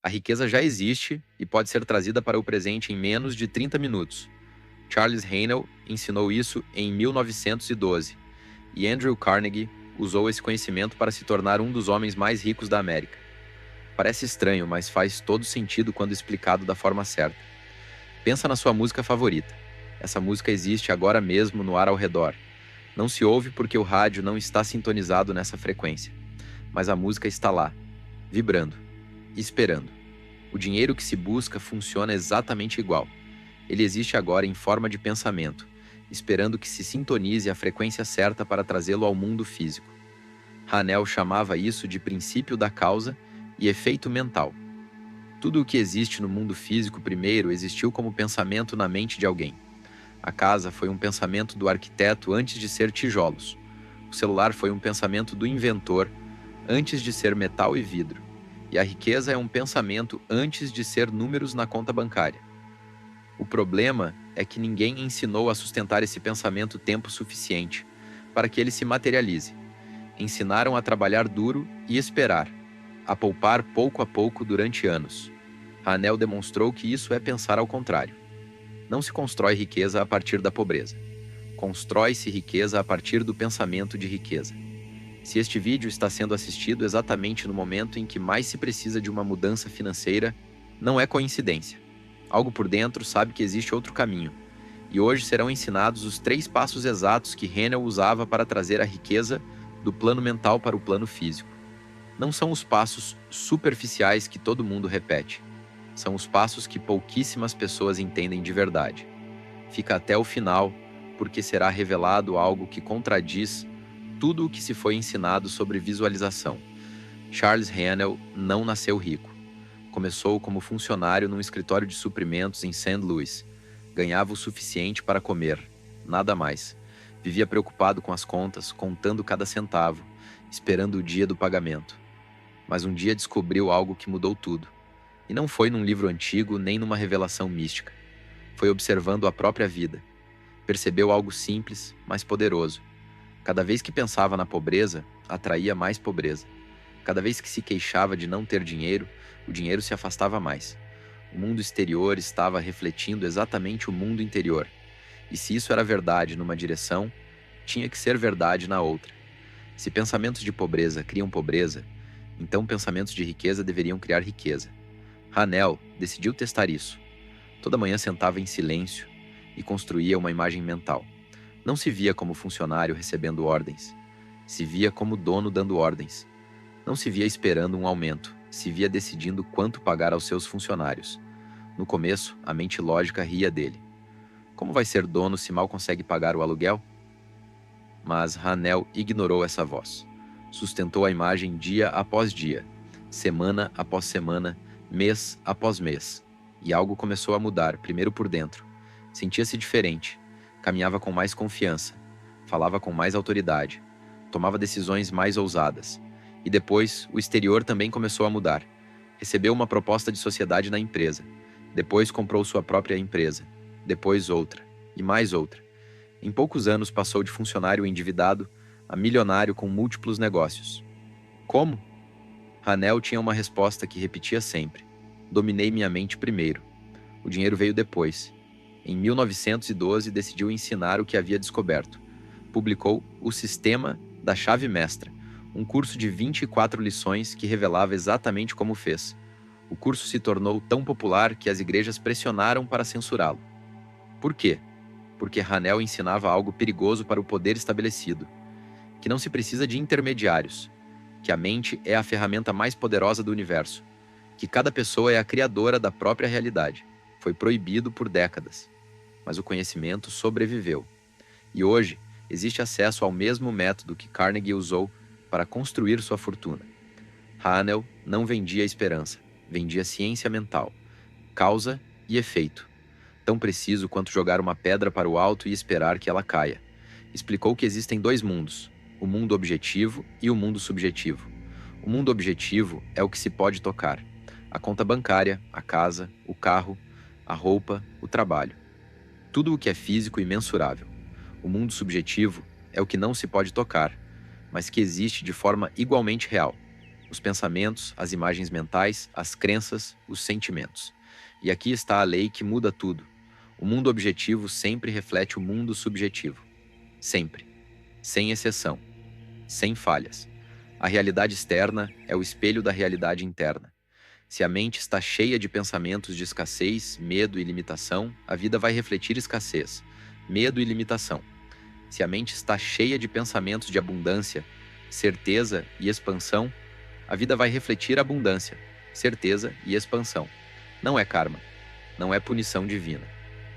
A riqueza já existe e pode ser trazida para o presente em menos de 30 minutos. Charles Haanel ensinou isso em 1912 e Andrew Carnegie usou esse conhecimento para se tornar um dos homens mais ricos da América. Parece estranho, mas faz todo sentido quando explicado da forma certa. Pensa na sua música favorita. Essa música existe agora mesmo no ar ao redor. Não se ouve porque o rádio não está sintonizado nessa frequência, mas a música está lá, vibrando, esperando. O dinheiro que se busca funciona exatamente igual. Ele existe agora em forma de pensamento, esperando que se sintonize a frequência certa para trazê-lo ao mundo físico. Hanel chamava isso de princípio da causa e efeito mental. Tudo o que existe no mundo físico primeiro existiu como pensamento na mente de alguém. A casa foi um pensamento do arquiteto antes de ser tijolos. O celular foi um pensamento do inventor antes de ser metal e vidro. E a riqueza é um pensamento antes de ser números na conta bancária. O problema é que ninguém ensinou a sustentar esse pensamento tempo suficiente para que ele se materialize. Ensinaram a trabalhar duro e esperar, a poupar pouco a pouco durante anos. Hanel demonstrou que isso é pensar ao contrário. Não se constrói riqueza a partir da pobreza. Constrói-se riqueza a partir do pensamento de riqueza. Se este vídeo está sendo assistido exatamente no momento em que mais se precisa de uma mudança financeira, não é coincidência. Algo por dentro sabe que existe outro caminho. E hoje serão ensinados os 3 passos exatos que Haanel usava para trazer a riqueza do plano mental para o plano físico. Não são os passos superficiais que todo mundo repete. São os passos que pouquíssimas pessoas entendem de verdade. Fica até o final, porque será revelado algo que contradiz tudo o que se foi ensinado sobre visualização. Charles Haanel não nasceu rico. Começou como funcionário num escritório de suprimentos em St. Louis. Ganhava o suficiente para comer, nada mais. Vivia preocupado com as contas, contando cada centavo, esperando o dia do pagamento. Mas um dia descobriu algo que mudou tudo. E não foi num livro antigo nem numa revelação mística. Foi observando a própria vida. Percebeu algo simples, mas poderoso. Cada vez que pensava na pobreza, atraía mais pobreza. Cada vez que se queixava de não ter dinheiro, o dinheiro se afastava mais. O mundo exterior estava refletindo exatamente o mundo interior. E se isso era verdade numa direção, tinha que ser verdade na outra. Se pensamentos de pobreza criam pobreza, então pensamentos de riqueza deveriam criar riqueza. Hanel decidiu testar isso. Toda manhã sentava em silêncio e construía uma imagem mental. Não se via como funcionário recebendo ordens. Se via como dono dando ordens. Não se via esperando um aumento. Se via decidindo quanto pagar aos seus funcionários. No começo, a mente lógica ria dele. Como vai ser dono se mal consegue pagar o aluguel? Mas Hanel ignorou essa voz. Sustentou a imagem dia após dia, semana após semana, mês após mês. E algo começou a mudar, primeiro por dentro. Sentia-se diferente. Caminhava com mais confiança. Falava com mais autoridade. Tomava decisões mais ousadas. E depois, o exterior também começou a mudar. Recebeu uma proposta de sociedade na empresa. Depois comprou sua própria empresa. Depois outra. E mais outra. Em poucos anos passou de funcionário endividado a milionário com múltiplos negócios. Como? Hanel tinha uma resposta que repetia sempre. Dominei minha mente primeiro. O dinheiro veio depois. Em 1912, decidiu ensinar o que havia descoberto. Publicou O Sistema da Chave Mestra, um curso de 24 lições que revelava exatamente como fez. O curso se tornou tão popular que as igrejas pressionaram para censurá-lo. Por quê? Porque Hanel ensinava algo perigoso para o poder estabelecido, que não se precisa de intermediários, que a mente é a ferramenta mais poderosa do universo, que cada pessoa é a criadora da própria realidade. Foi proibido por décadas, mas o conhecimento sobreviveu. E hoje, existe acesso ao mesmo método que Carnegie usou para construir sua fortuna. Hanel não vendia esperança, vendia ciência mental, causa e efeito. Tão preciso quanto jogar uma pedra para o alto e esperar que ela caia. Explicou que existem 2 mundos, o mundo objetivo e o mundo subjetivo. O mundo objetivo é o que se pode tocar. A conta bancária, a casa, o carro, a roupa, o trabalho. Tudo o que é físico e mensurável. O mundo subjetivo é o que não se pode tocar, mas que existe de forma igualmente real. os pensamentos, as imagens mentais, as crenças, os sentimentos. E aqui está a lei que muda tudo. O mundo objetivo sempre reflete o mundo subjetivo. Sempre. Sem exceção. Sem falhas. A realidade externa é o espelho da realidade interna. Se a mente está cheia de pensamentos de escassez, medo e limitação, a vida vai refletir escassez, medo e limitação. Se a mente está cheia de pensamentos de abundância, certeza e expansão, a vida vai refletir abundância, certeza e expansão. Não é karma, não é punição divina,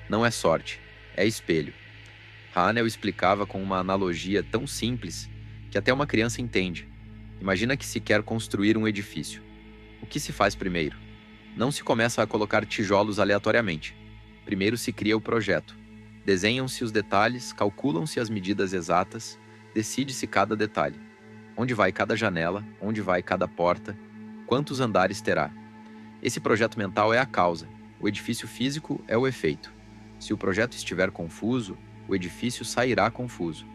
não é sorte, é espelho. Hanel explicava com uma analogia tão simples que até uma criança entende. Imagina que se quer construir um edifício. O que se faz primeiro? Não se começa a colocar tijolos aleatoriamente. Primeiro se cria o projeto. Desenham-se os detalhes, calculam-se as medidas exatas, decide-se cada detalhe. Onde vai cada janela, onde vai cada porta, quantos andares terá. Esse projeto mental é a causa, o edifício físico é o efeito. Se o projeto estiver confuso, o edifício sairá confuso.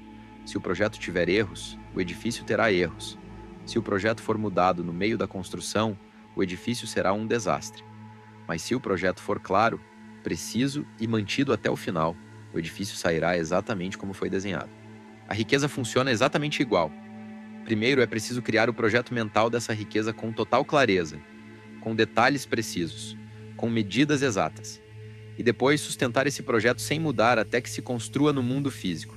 Se o projeto tiver erros, o edifício terá erros. Se o projeto for mudado no meio da construção, o edifício será um desastre. Mas se o projeto for claro, preciso e mantido até o final, o edifício sairá exatamente como foi desenhado. A riqueza funciona exatamente igual. Primeiro é preciso criar o projeto mental dessa riqueza com total clareza, com detalhes precisos, com medidas exatas. E depois sustentar esse projeto sem mudar até que se construa no mundo físico.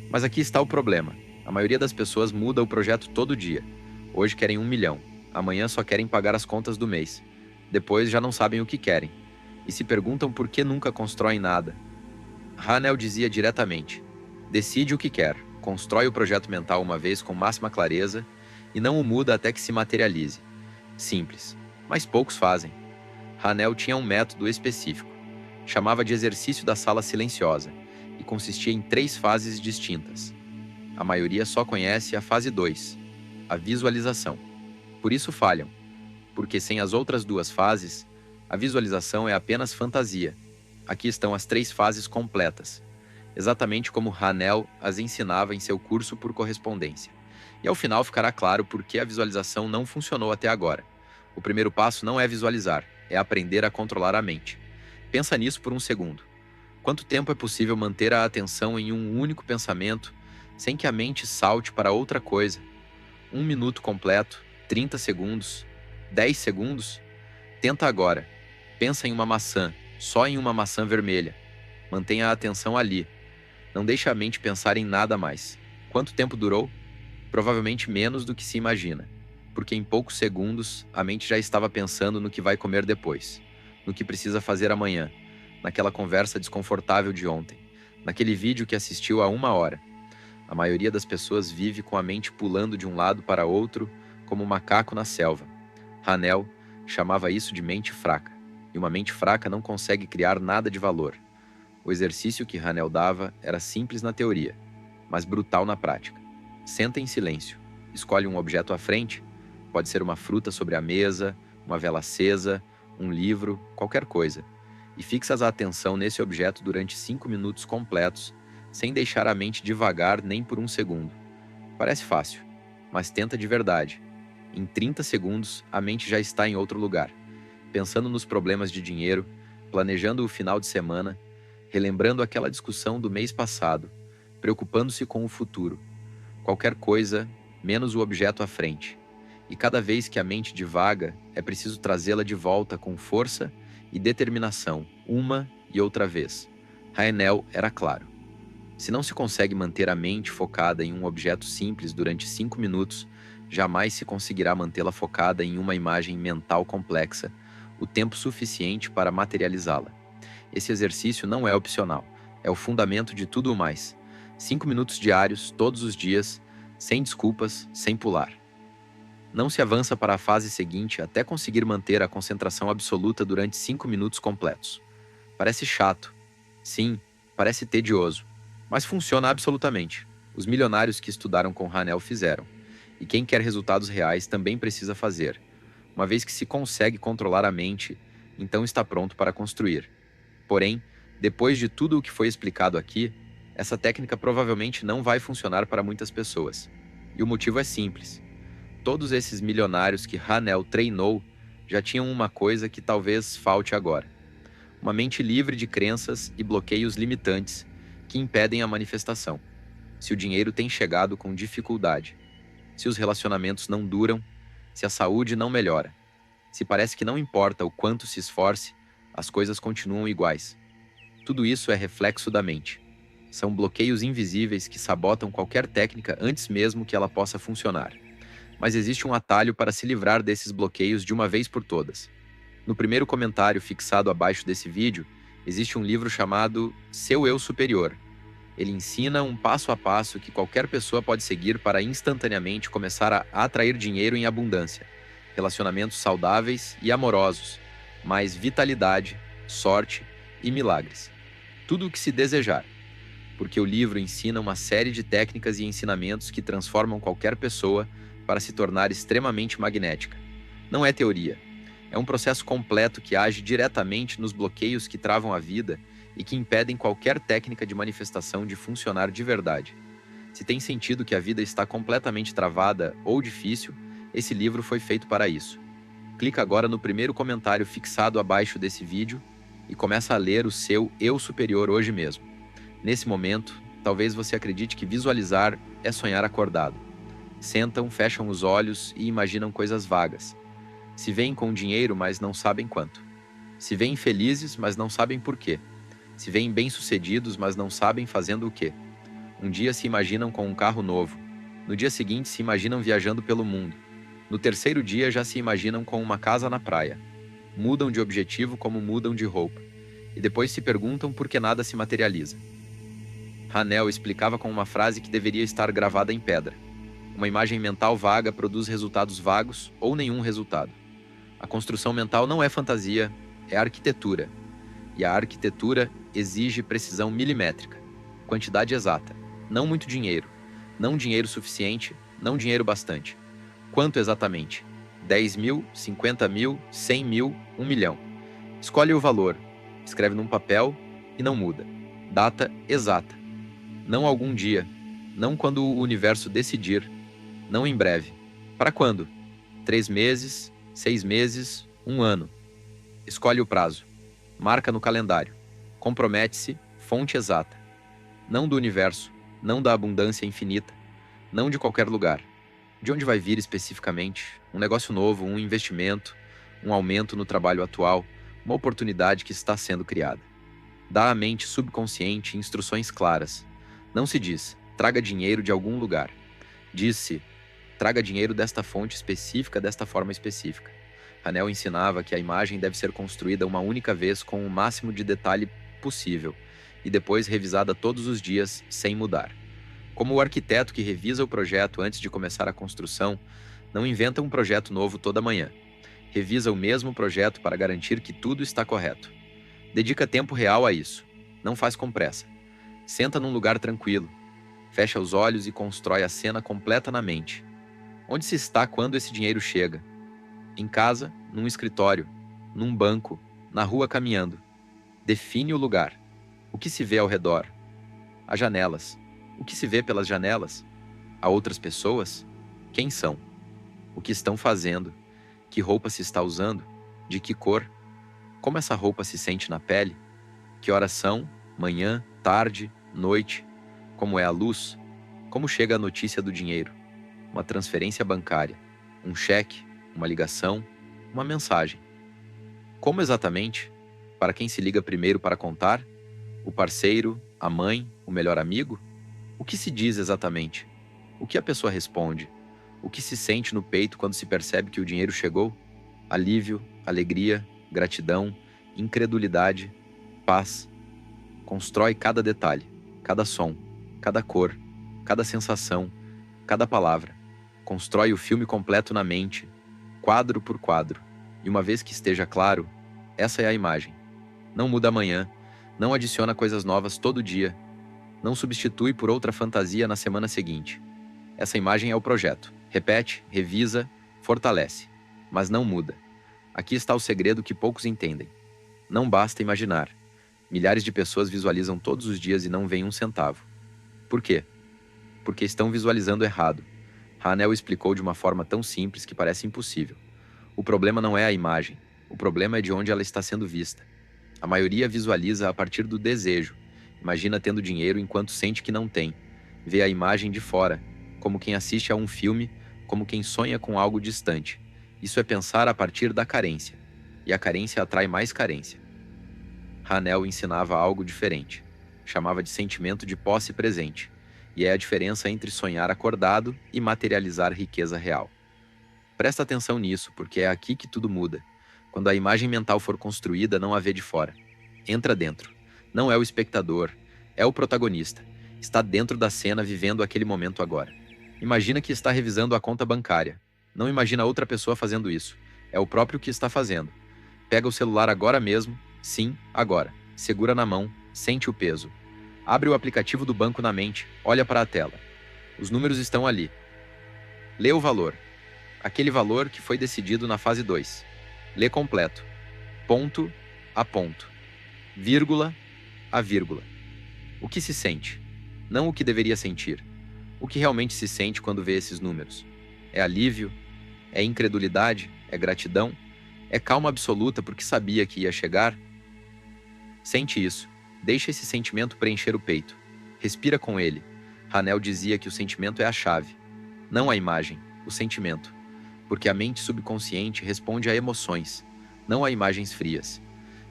Mas aqui está o problema. A maioria das pessoas muda o projeto todo dia. Hoje querem 1 milhão. Amanhã só querem pagar as contas do mês. Depois já não sabem o que querem. E se perguntam por que nunca constroem nada. Hanel dizia diretamente: decide o que quer, constrói o projeto mental uma vez com máxima clareza e não o muda até que se materialize. Simples, mas poucos fazem. Hanel tinha um método específico. Chamava de exercício da sala silenciosa e consistia em 3 fases distintas. A maioria só conhece a fase 2, a visualização. Por isso falham, porque sem as outras 2 fases, a visualização é apenas fantasia. Aqui estão as 3 fases completas, exatamente como Hanel as ensinava em seu curso por correspondência. E ao final ficará claro por que a visualização não funcionou até agora. O primeiro passo não é visualizar, é aprender a controlar a mente. Pensa nisso por um segundo. Quanto tempo é possível manter a atenção em um único pensamento sem que a mente salte para outra coisa? 1 minuto completo, 30 segundos, 10 segundos? Tenta agora. Pensa em uma maçã, só em uma maçã vermelha. Mantenha a atenção ali. Não deixe a mente pensar em nada mais. Quanto tempo durou? Provavelmente menos do que se imagina, porque em poucos segundos a mente já estava pensando no que vai comer depois, no que precisa fazer amanhã, naquela conversa desconfortável de ontem, naquele vídeo que assistiu há 1 hora. A maioria das pessoas vive com a mente pulando de um lado para outro, como um macaco na selva. Hanel chamava isso de mente fraca, e uma mente fraca não consegue criar nada de valor. O exercício que Hanel dava era simples na teoria, mas brutal na prática. Senta em silêncio, escolhe um objeto à frente, pode ser uma fruta sobre a mesa, uma vela acesa, um livro, qualquer coisa, e fixas a atenção nesse objeto durante 5 minutos completos, sem deixar a mente divagar nem por 1 segundo. Parece fácil, mas tenta de verdade. Em 30 segundos, a mente já está em outro lugar, pensando nos problemas de dinheiro, planejando o final de semana, relembrando aquela discussão do mês passado, preocupando-se com o futuro. Qualquer coisa, menos o objeto à frente. E cada vez que a mente divaga, é preciso trazê-la de volta com força e determinação, uma e outra vez. Hanel era claro. Se não se consegue manter a mente focada em um objeto simples durante 5 minutos, jamais se conseguirá mantê-la focada em uma imagem mental complexa, o tempo suficiente para materializá-la. Esse exercício não é opcional, é o fundamento de tudo o mais. 5 minutos diários, todos os dias, sem desculpas, sem pular. Não se avança para a fase seguinte até conseguir manter a concentração absoluta durante 5 minutos completos. Parece chato. Sim, parece tedioso. Mas funciona absolutamente. Os milionários que estudaram com Hanel fizeram. E quem quer resultados reais também precisa fazer. Uma vez que se consegue controlar a mente, então está pronto para construir. Porém, depois de tudo o que foi explicado aqui, essa técnica provavelmente não vai funcionar para muitas pessoas. E o motivo é simples. todos esses milionários que Hanel treinou já tinham uma coisa que talvez falte agora: uma mente livre de crenças e bloqueios limitantes que impedem a manifestação. Se o dinheiro tem chegado com dificuldade, se os relacionamentos não duram, se a saúde não melhora, se parece que não importa o quanto se esforce, as coisas continuam iguais. Tudo isso é reflexo da mente. São bloqueios invisíveis que sabotam qualquer técnica antes mesmo que ela possa funcionar. Mas existe um atalho para se livrar desses bloqueios de uma vez por todas. No primeiro comentário fixado abaixo desse vídeo, existe um livro chamado Seu Eu Superior. Ele ensina um passo a passo que qualquer pessoa pode seguir para instantaneamente começar a atrair dinheiro em abundância, relacionamentos saudáveis e amorosos, mais vitalidade, sorte e milagres. Tudo o que se desejar. Porque o livro ensina uma série de técnicas e ensinamentos que transformam qualquer pessoa para se tornar extremamente magnética. Não é teoria. É um processo completo que age diretamente nos bloqueios que travam a vida e que impedem qualquer técnica de manifestação de funcionar de verdade. Se tem sentido que a vida está completamente travada ou difícil, esse livro foi feito para isso. Clica agora no primeiro comentário fixado abaixo desse vídeo e começa a ler o seu Eu Superior hoje mesmo. Nesse momento, talvez você acredite que visualizar é sonhar acordado. Sentam, fecham os olhos e imaginam coisas vagas. Se veem com dinheiro, mas não sabem quanto. Se veem felizes, mas não sabem por quê. Se veem bem-sucedidos, mas não sabem fazendo o quê. Um dia se imaginam com um carro novo. No dia seguinte se imaginam viajando pelo mundo. No terceiro dia já se imaginam com uma casa na praia. Mudam de objetivo como mudam de roupa. E depois se perguntam por que nada se materializa. Hanel explicava com uma frase que deveria estar gravada em pedra. Uma imagem mental vaga produz resultados vagos ou nenhum resultado. A construção mental não é fantasia, é arquitetura. E a arquitetura exige precisão milimétrica, quantidade exata, não muito dinheiro, não dinheiro suficiente, não dinheiro bastante. Quanto exatamente? 10 mil, 50 mil, 100 mil, 1 milhão. Escolhe o valor, escreve num papel e não muda. Data exata. Não algum dia, não quando o universo decidir, não em breve. Para quando? 3 meses, 6 meses, 1 ano. Escolhe o prazo. Marca no calendário. Compromete-se, fonte exata. Não do universo, não da abundância infinita, não de qualquer lugar. De onde vai vir especificamente? Um negócio novo, um investimento, um aumento no trabalho atual, uma oportunidade que está sendo criada. Dá à mente subconsciente instruções claras. Não se diz, traga dinheiro de algum lugar. Diz-se, traga dinheiro desta fonte específica, desta forma específica. Hanel ensinava que a imagem deve ser construída uma única vez com o máximo de detalhe possível e depois revisada todos os dias sem mudar. Como o arquiteto que revisa o projeto antes de começar a construção, não inventa um projeto novo toda manhã. Revisa o mesmo projeto para garantir que tudo está correto. Dedica tempo real a isso. Não faz com pressa. Senta num lugar tranquilo. Fecha os olhos e constrói a cena completa na mente. Onde se está quando esse dinheiro chega? Em casa, num escritório, num banco, na rua caminhando. Define o lugar. O que se vê ao redor? As janelas. O que se vê pelas janelas? Há outras pessoas? Quem são? O que estão fazendo? Que roupa se está usando? De que cor? Como essa roupa se sente na pele? Que horas são? Manhã, tarde, noite? Como é a luz? Como chega a notícia do dinheiro? Uma transferência bancária? Um cheque? Uma ligação? Uma mensagem? Como exatamente? Para quem se liga primeiro para contar? O parceiro? A mãe? O melhor amigo? O que se diz exatamente? O que a pessoa responde? O que se sente no peito quando se percebe que o dinheiro chegou? Alívio, alegria, gratidão, incredulidade, paz. Constrói cada detalhe, cada som, cada cor, cada sensação, cada palavra. Constrói o filme completo na mente, quadro por quadro. E uma vez que esteja claro, essa é a imagem. Não muda amanhã, não adiciona coisas novas todo dia, não substitui por outra fantasia na semana seguinte. Essa imagem é o projeto. Repete, revisa, fortalece, mas não muda. Aqui está o segredo que poucos entendem. Não basta imaginar. Milhares de pessoas visualizam todos os dias e não veem um centavo. Por quê? Porque estão visualizando errado. Hanel explicou de uma forma tão simples que parece impossível. O problema não é a imagem, o problema é de onde ela está sendo vista. A maioria visualiza a partir do desejo. Imagina tendo dinheiro enquanto sente que não tem. Vê a imagem de fora, como quem assiste a um filme, como quem sonha com algo distante. Isso é pensar a partir da carência. E a carência atrai mais carência. Hanel ensinava algo diferente. Chamava de sentimento de posse presente. E é a diferença entre sonhar acordado e materializar riqueza real. Presta atenção nisso, porque é aqui que tudo muda. Quando a imagem mental for construída, não a vê de fora. Entra dentro. Não é o espectador, é o protagonista. Está dentro da cena, vivendo aquele momento agora. Imagina que está revisando a conta bancária. Não imagina outra pessoa fazendo isso. É o próprio que está fazendo. Pega o celular agora mesmo. Sim, agora. Segura na mão, sente o peso. Abre o aplicativo do banco na mente, olha para a tela. Os números estão ali. Lê o valor. Aquele valor que foi decidido na fase 2. Lê completo. Ponto a ponto. Vírgula a vírgula. O que se sente? Não o que deveria sentir. O que realmente se sente quando vê esses números? É alívio? É incredulidade? É gratidão? É calma absoluta porque sabia que ia chegar? Sente isso. Deixa esse sentimento preencher o peito. Respira com ele. Hanel dizia que o sentimento é a chave. Não a imagem, o sentimento. Porque a mente subconsciente responde a emoções, não a imagens frias.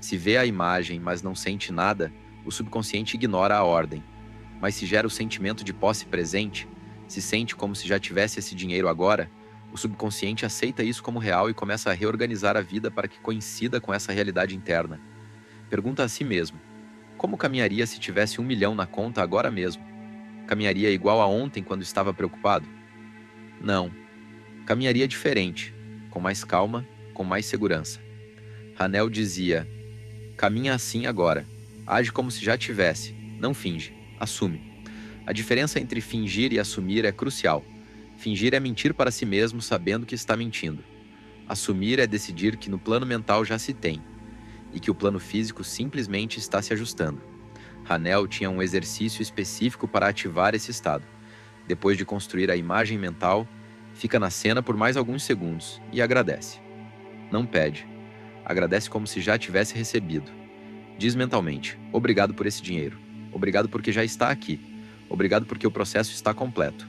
Se vê a imagem, mas não sente nada, o subconsciente ignora a ordem. Mas se gera o sentimento de posse presente, se sente como se já tivesse esse dinheiro agora, o subconsciente aceita isso como real e começa a reorganizar a vida para que coincida com essa realidade interna. Pergunta a si mesmo: como caminharia se tivesse 1 milhão na conta agora mesmo? Caminharia igual a ontem quando estava preocupado? Não. Caminharia diferente, com mais calma, com mais segurança. Hanel dizia: caminha assim agora. Age como se já tivesse. Não finge. Assume. A diferença entre fingir e assumir é crucial. Fingir é mentir para si mesmo sabendo que está mentindo. Assumir é decidir que no plano mental já se tem, e que o plano físico simplesmente está se ajustando. Hanel tinha um exercício específico para ativar esse estado. Depois de construir a imagem mental, fica na cena por mais alguns segundos e agradece. Não pede. Agradece como se já tivesse recebido. Diz mentalmente: obrigado por esse dinheiro. Obrigado porque já está aqui. Obrigado porque o processo está completo.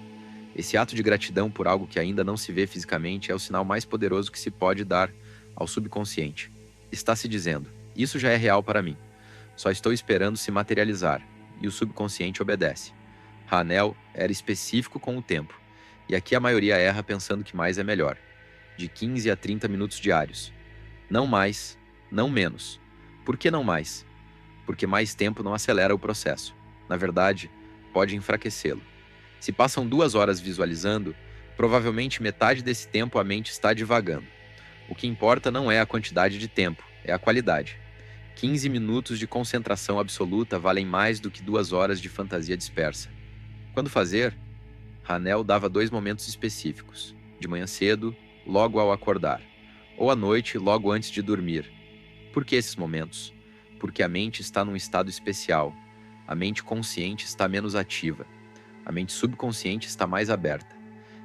Esse ato de gratidão por algo que ainda não se vê fisicamente é o sinal mais poderoso que se pode dar ao subconsciente. Está se dizendo: isso já é real para mim. Só estou esperando se materializar. E o subconsciente obedece. Hanel era específico com o tempo. E aqui a maioria erra pensando que mais é melhor. De 15 a 30 minutos diários. Não mais, não menos. Por que não mais? Porque mais tempo não acelera o processo. Na verdade, pode enfraquecê-lo. Se passam 2 horas visualizando, provavelmente metade desse tempo a mente está divagando. O que importa não é a quantidade de tempo, é a qualidade. 15 minutos de concentração absoluta valem mais do que 2 horas de fantasia dispersa. Quando fazer? Hanel dava 2 momentos específicos: de manhã cedo, logo ao acordar, ou à noite, logo antes de dormir. Por que esses momentos? Porque a mente está num estado especial. A mente consciente está menos ativa. A mente subconsciente está mais aberta.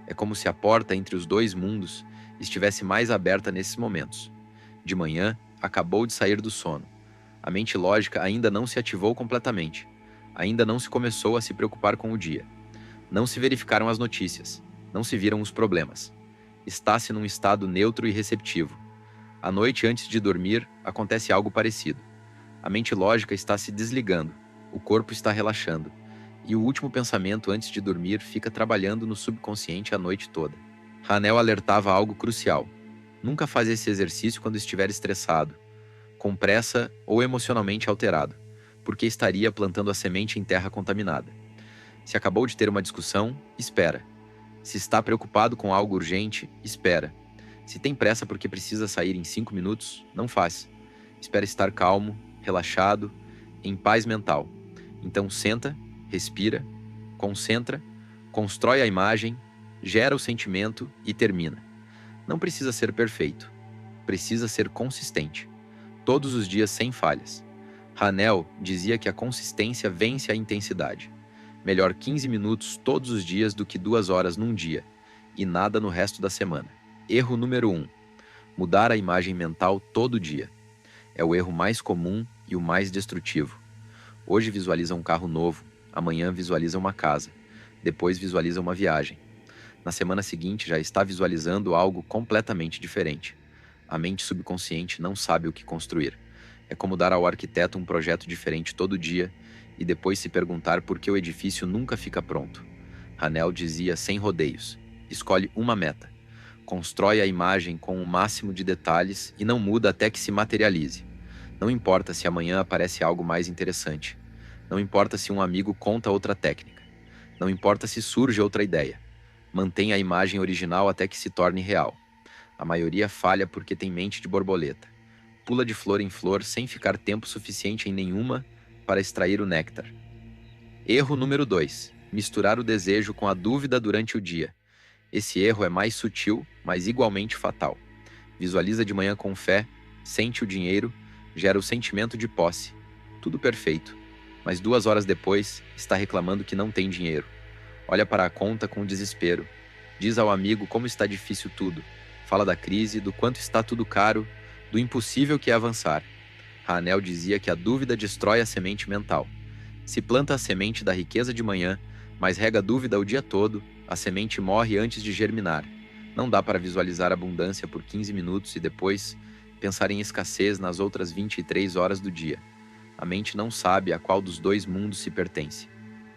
É como se a porta entre os 2 mundos estivesse mais aberta nesses momentos. De manhã, acabou de sair do sono. A mente lógica ainda não se ativou completamente. Ainda não se começou a se preocupar com o dia. Não se verificaram as notícias. Não se viram os problemas. Está-se num estado neutro e receptivo. À noite, antes de dormir, acontece algo parecido. A mente lógica está se desligando. O corpo está relaxando. E o último pensamento antes de dormir fica trabalhando no subconsciente a noite toda. Hanel alertava algo crucial. Nunca faz esse exercício quando estiver estressado, com pressa ou emocionalmente alterado, porque estaria plantando a semente em terra contaminada. Se acabou de ter uma discussão, espera. Se está preocupado com algo urgente, espera. Se tem pressa porque precisa sair em 5 minutos, não faz. Espera estar calmo, relaxado, em paz mental. Então senta, respira, concentra, constrói a imagem, gera o sentimento e termina. Não precisa ser perfeito. Precisa ser consistente. Todos os dias sem falhas. Hanel dizia que a consistência vence a intensidade. Melhor 15 minutos todos os dias do que 2 horas num dia. e nada no resto da semana. Erro número 1. Mudar a imagem mental todo dia. É o erro mais comum e o mais destrutivo. Hoje visualiza um carro novo, amanhã visualiza uma casa, depois visualiza uma viagem. Na semana seguinte já está visualizando algo completamente diferente. A mente subconsciente não sabe o que construir. É como dar ao arquiteto um projeto diferente todo dia e depois se perguntar por que o edifício nunca fica pronto. Hanel dizia sem rodeios: escolhe uma meta, constrói a imagem com o máximo de detalhes e não muda até que se materialize. Não importa se amanhã aparece algo mais interessante. Não importa se um amigo conta outra técnica. Não importa se surge outra ideia. Mantenha a imagem original até que se torne real. A maioria falha porque tem mente de borboleta. Pula de flor em flor sem ficar tempo suficiente em nenhuma para extrair o néctar. Erro número 2. Misturar o desejo com a dúvida durante o dia. Esse erro é mais sutil, mas igualmente fatal. Visualiza de manhã com fé, sente o dinheiro, gera o sentimento de posse. Tudo perfeito. Mas 2 horas depois, está reclamando que não tem dinheiro. Olha para a conta com desespero. Diz ao amigo como está difícil tudo. Fala da crise, do quanto está tudo caro, do impossível que é avançar. Hanel dizia que a dúvida destrói a semente mental. Se planta a semente da riqueza de manhã, mas rega a dúvida o dia todo, a semente morre antes de germinar. Não dá para visualizar abundância por 15 minutos e depois pensar em escassez nas outras 23 horas do dia. A mente não sabe a qual dos dois mundos se pertence.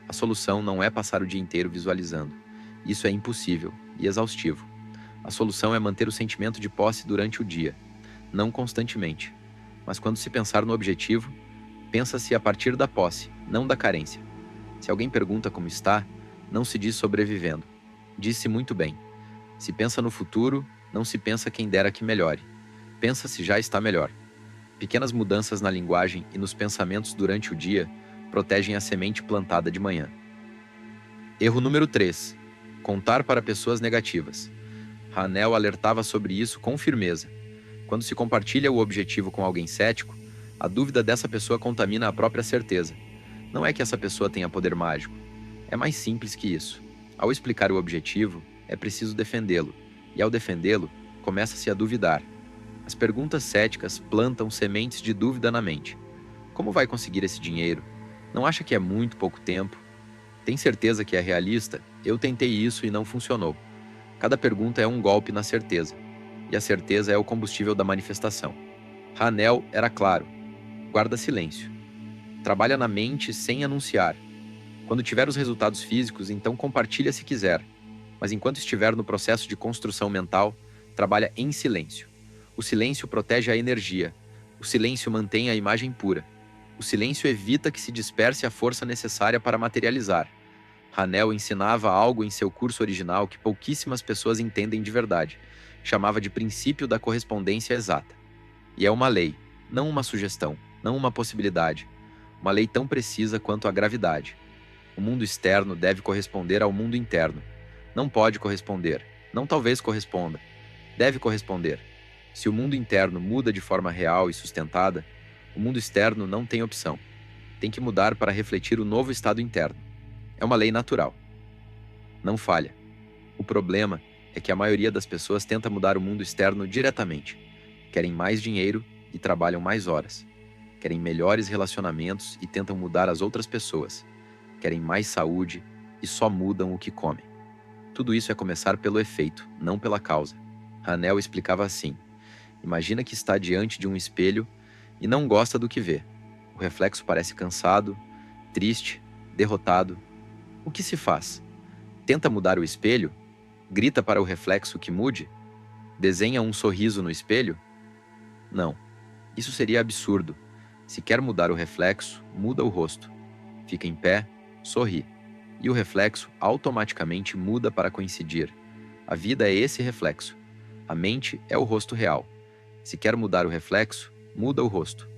A solução não é passar o dia inteiro visualizando. Isso é impossível e exaustivo. A solução é manter o sentimento de posse durante o dia, não constantemente. Mas quando se pensar no objetivo, pensa-se a partir da posse, não da carência. Se alguém pergunta como está, não se diz sobrevivendo. Diz-se muito bem. Se pensa no futuro, não se pensa quem dera que melhore. Pensa se já está melhor. Pequenas mudanças na linguagem e nos pensamentos durante o dia protegem a semente plantada de manhã. Erro número 3. Contar para pessoas negativas. Hanel alertava sobre isso com firmeza. Quando se compartilha o objetivo com alguém cético, a dúvida dessa pessoa contamina a própria certeza. Não é que essa pessoa tenha poder mágico. É mais simples que isso. Ao explicar o objetivo, é preciso defendê-lo. E ao defendê-lo, começa-se a duvidar. As perguntas céticas plantam sementes de dúvida na mente. Como vai conseguir esse dinheiro? Não acha que é muito pouco tempo? Tem certeza que é realista? Eu tentei isso e não funcionou. Cada pergunta é um golpe na certeza. E a certeza é o combustível da manifestação. Hanel era claro. Guarda silêncio. Trabalha na mente sem anunciar. Quando tiver os resultados físicos, então compartilha se quiser. Mas enquanto estiver no processo de construção mental, trabalha em silêncio. O silêncio protege a energia. O silêncio mantém a imagem pura. O silêncio evita que se disperse a força necessária para materializar. Hanel ensinava algo em seu curso original que pouquíssimas pessoas entendem de verdade. Chamava de princípio da correspondência exata. E é uma lei, não uma sugestão, não uma possibilidade. Uma lei tão precisa quanto a gravidade. O mundo externo deve corresponder ao mundo interno. Não pode corresponder, não talvez corresponda. Deve corresponder. Se o mundo interno muda de forma real e sustentada, o mundo externo não tem opção. Tem que mudar para refletir o novo estado interno. É uma lei natural. Não falha. O problema é que a maioria das pessoas tenta mudar o mundo externo diretamente. Querem mais dinheiro e trabalham mais horas. Querem melhores relacionamentos e tentam mudar as outras pessoas. Querem mais saúde e só mudam o que comem. Tudo isso é começar pelo efeito, não pela causa. Hanel explicava assim: imagina que está diante de um espelho e não gosta do que vê. O reflexo parece cansado, triste, derrotado. O que se faz? Tenta mudar o espelho? Grita para o reflexo que mude? Desenha um sorriso no espelho? Não. Isso seria absurdo. Se quer mudar o reflexo, muda o rosto. Fica em pé, sorri. E o reflexo automaticamente muda para coincidir. A vida é esse reflexo. A mente é o rosto real. Se quer mudar o reflexo, muda o rosto.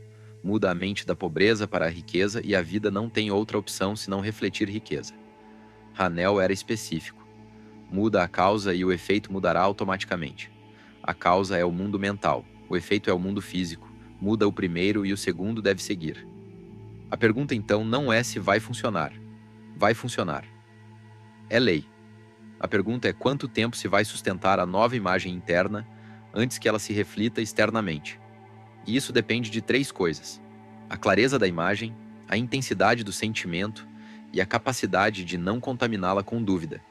Muda a mente da pobreza para a riqueza e a vida não tem outra opção senão refletir riqueza. Hanel era específico. Muda a causa e o efeito mudará automaticamente. A causa é o mundo mental, o efeito é o mundo físico. Muda o primeiro e o segundo deve seguir. A pergunta então não é se vai funcionar. Vai funcionar. É lei. A pergunta é quanto tempo se vai sustentar a nova imagem interna antes que ela se reflita externamente. E isso depende de 3 coisas: a clareza da imagem, a intensidade do sentimento e a capacidade de não contaminá-la com dúvida.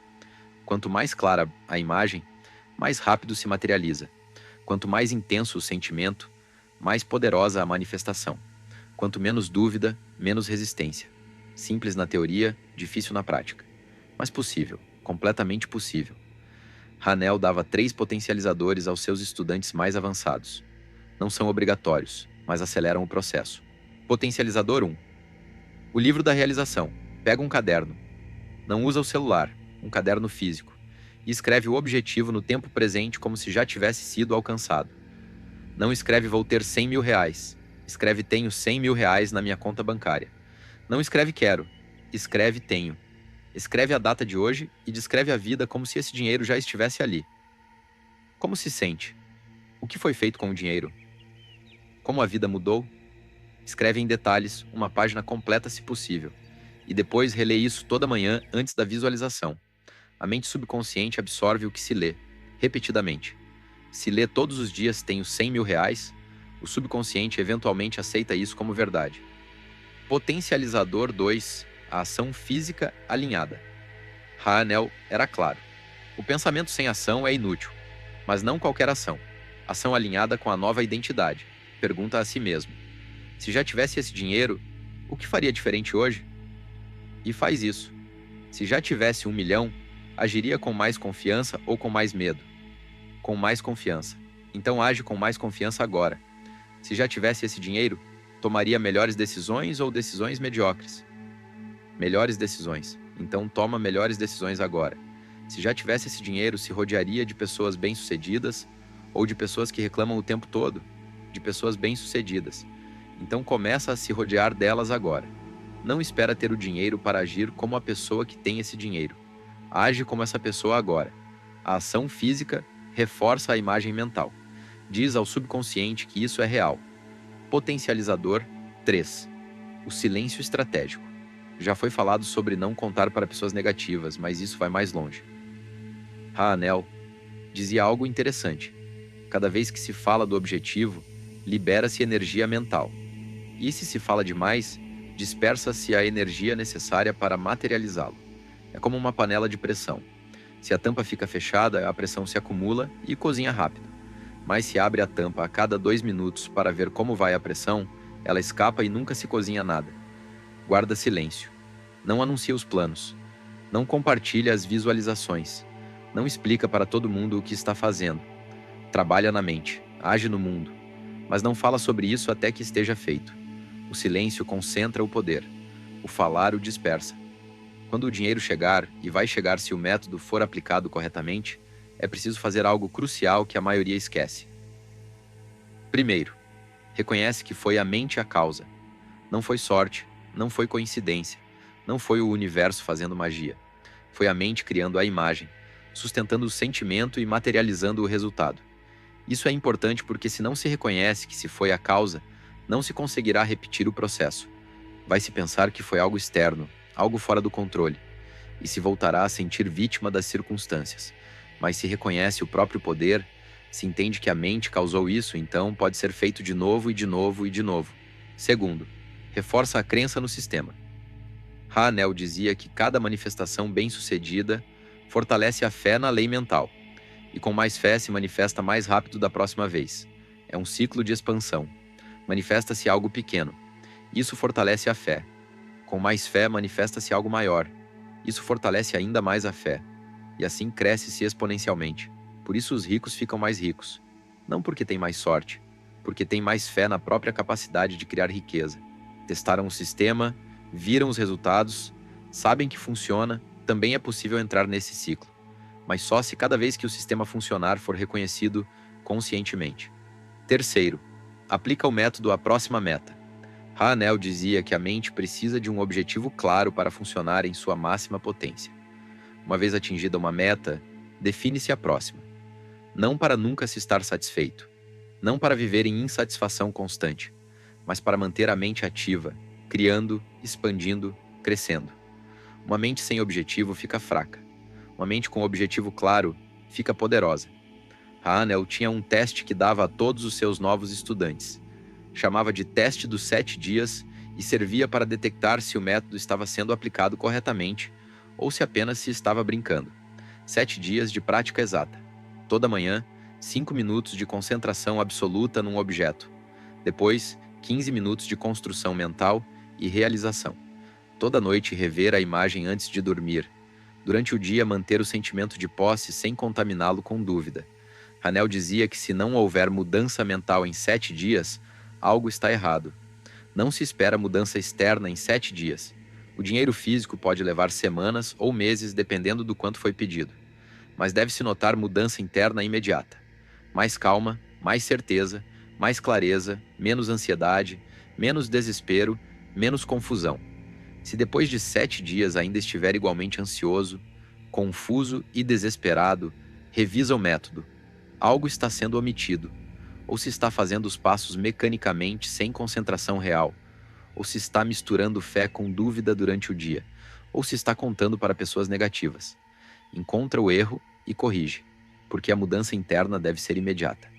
Quanto mais clara a imagem, mais rápido se materializa. Quanto mais intenso o sentimento, mais poderosa a manifestação. Quanto menos dúvida, menos resistência. Simples na teoria, difícil na prática. Mas possível, completamente possível. Hanel dava 3 potencializadores aos seus estudantes mais avançados. Não são obrigatórios, mas aceleram o processo. Potencializador 1. O livro da realização. Pega um caderno. Não usa o celular, um caderno físico. E escreve o objetivo no tempo presente como se já tivesse sido alcançado. Não escreve vou ter 100 mil reais. Escreve tenho 100 mil reais na minha conta bancária. Não escreve quero. Escreve tenho. Escreve a data de hoje e descreve a vida como se esse dinheiro já estivesse ali. Como se sente? O que foi feito com o dinheiro? Como a vida mudou? Escreve em detalhes, uma página completa se possível. E depois relê isso toda manhã antes da visualização. A mente subconsciente absorve o que se lê, repetidamente. Se lê todos os dias tenho 100 mil reais, o subconsciente eventualmente aceita isso como verdade. Potencializador 2. A ação física alinhada. Hanel era claro. O pensamento sem ação é inútil, mas não qualquer ação. Ação alinhada com a nova identidade. Pergunta a si mesmo: se já tivesse esse dinheiro, o que faria diferente hoje? E faz isso. Se já tivesse 1 milhão, agiria com mais confiança ou com mais medo? Com mais confiança. Então age com mais confiança agora. Se já tivesse esse dinheiro, tomaria melhores decisões ou decisões mediocres? Melhores decisões. Então toma melhores decisões agora. Se já tivesse esse dinheiro, se rodearia de pessoas bem-sucedidas ou de pessoas que reclamam o tempo todo? De pessoas bem-sucedidas. Então começa a se rodear delas agora. Não espera ter o dinheiro para agir como a pessoa que tem esse dinheiro. Age como essa pessoa agora. A ação física reforça a imagem mental. Diz ao subconsciente que isso é real. Potencializador 3. O silêncio estratégico. Já foi falado sobre não contar para pessoas negativas, mas isso vai mais longe. Hanel dizia algo interessante. Cada vez que se fala do objetivo, libera-se energia mental. E se fala demais, dispersa-se a energia necessária para materializá-lo. É como uma panela de pressão. Se a tampa fica fechada, a pressão se acumula e cozinha rápido. Mas se abre a tampa a cada 2 minutos para ver como vai a pressão, ela escapa e nunca se cozinha nada. Guarda silêncio. Não anuncia os planos. Não compartilha as visualizações. Não explica para todo mundo o que está fazendo. Trabalha na mente, age no mundo, mas não fala sobre isso até que esteja feito. O silêncio concentra o poder. O falar o dispersa. Quando o dinheiro chegar, e vai chegar se o método for aplicado corretamente, é preciso fazer algo crucial que a maioria esquece. Primeiro, reconhece que foi a mente a causa. Não foi sorte, não foi coincidência, não foi o universo fazendo magia. Foi a mente criando a imagem, sustentando o sentimento e materializando o resultado. Isso é importante porque se não se reconhece que se foi a causa, não se conseguirá repetir o processo. Vai se pensar que foi algo externo, algo fora do controle, e se voltará a sentir vítima das circunstâncias. Mas se reconhece o próprio poder, se entende que a mente causou isso, então pode ser feito de novo e de novo e de novo. Segundo, reforça a crença no sistema. Hanel dizia que cada manifestação bem-sucedida fortalece a fé na lei mental, e com mais fé se manifesta mais rápido da próxima vez. É um ciclo de expansão. Manifesta-se algo pequeno. Isso fortalece a fé. Com mais fé manifesta-se algo maior. Isso fortalece ainda mais a fé. E assim cresce-se exponencialmente. Por isso os ricos ficam mais ricos. Não porque têm mais sorte, porque têm mais fé na própria capacidade de criar riqueza. Testaram o sistema, viram os resultados, sabem que funciona, também é possível entrar nesse ciclo. Mas só se cada vez que o sistema funcionar for reconhecido conscientemente. Terceiro, aplica o método à próxima meta. Hanel dizia que a mente precisa de um objetivo claro para funcionar em sua máxima potência. Uma vez atingida uma meta, define-se a próxima. Não para nunca se estar satisfeito, não para viver em insatisfação constante, mas para manter a mente ativa, criando, expandindo, crescendo. Uma mente sem objetivo fica fraca. Uma mente com objetivo claro fica poderosa. Hanel tinha um teste que dava a todos os seus novos estudantes. Chamava de teste dos 7 dias e servia para detectar se o método estava sendo aplicado corretamente ou se apenas se estava brincando. 7 dias de prática exata. Toda manhã, 5 minutos de concentração absoluta num objeto. Depois, 15 minutos de construção mental e realização. Toda noite rever a imagem antes de dormir. Durante o dia manter o sentimento de posse sem contaminá-lo com dúvida. Hanel dizia que se não houver mudança mental em 7 dias, algo está errado. Não se espera mudança externa em 7 dias. O dinheiro físico pode levar semanas ou meses dependendo do quanto foi pedido. Mas deve-se notar mudança interna imediata. Mais calma, mais certeza, mais clareza, menos ansiedade, menos desespero, menos confusão. Se depois de 7 dias ainda estiver igualmente ansioso, confuso e desesperado, revisa o método. Algo está sendo omitido, ou se está fazendo os passos mecanicamente sem concentração real, ou se está misturando fé com dúvida durante o dia, ou se está contando para pessoas negativas. Encontra o erro e corrige, porque a mudança interna deve ser imediata.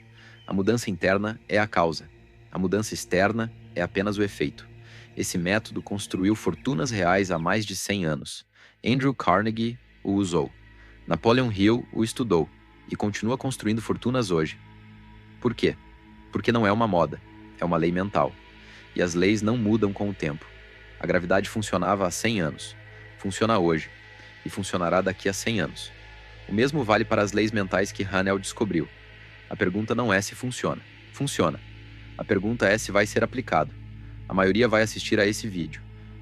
A mudança interna é a causa, a mudança externa é apenas o efeito. Esse método construiu fortunas reais há mais de 100 anos. Andrew Carnegie o usou. Napoleon Hill o estudou e continua construindo fortunas hoje. Por quê? Porque não é uma moda, é uma lei mental. E as leis não mudam com o tempo. A gravidade funcionava há 100 anos, funciona hoje e funcionará daqui a 100 anos. O mesmo vale para as leis mentais que Hanel descobriu. A pergunta não é se funciona. Funciona. A pergunta é se vai ser aplicado. A maioria vai assistir a esse vídeo.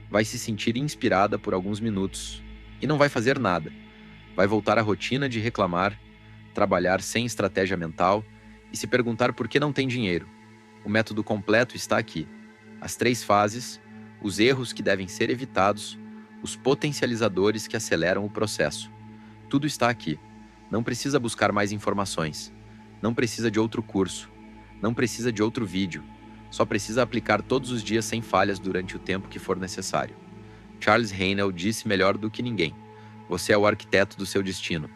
Vai se sentir inspirada por alguns minutos e não vai fazer nada. Vai voltar à rotina de reclamar, trabalhar sem estratégia mental e se perguntar por que não tem dinheiro. O método completo está aqui. As 3 fases, os erros que devem ser evitados, os potencializadores que aceleram o processo. Tudo está aqui. Não precisa buscar mais informações. Não precisa de outro curso. Não precisa de outro vídeo. Só precisa aplicar todos os dias sem falhas durante o tempo que for necessário. Charles Haanel disse melhor do que ninguém: você é o arquiteto do seu destino.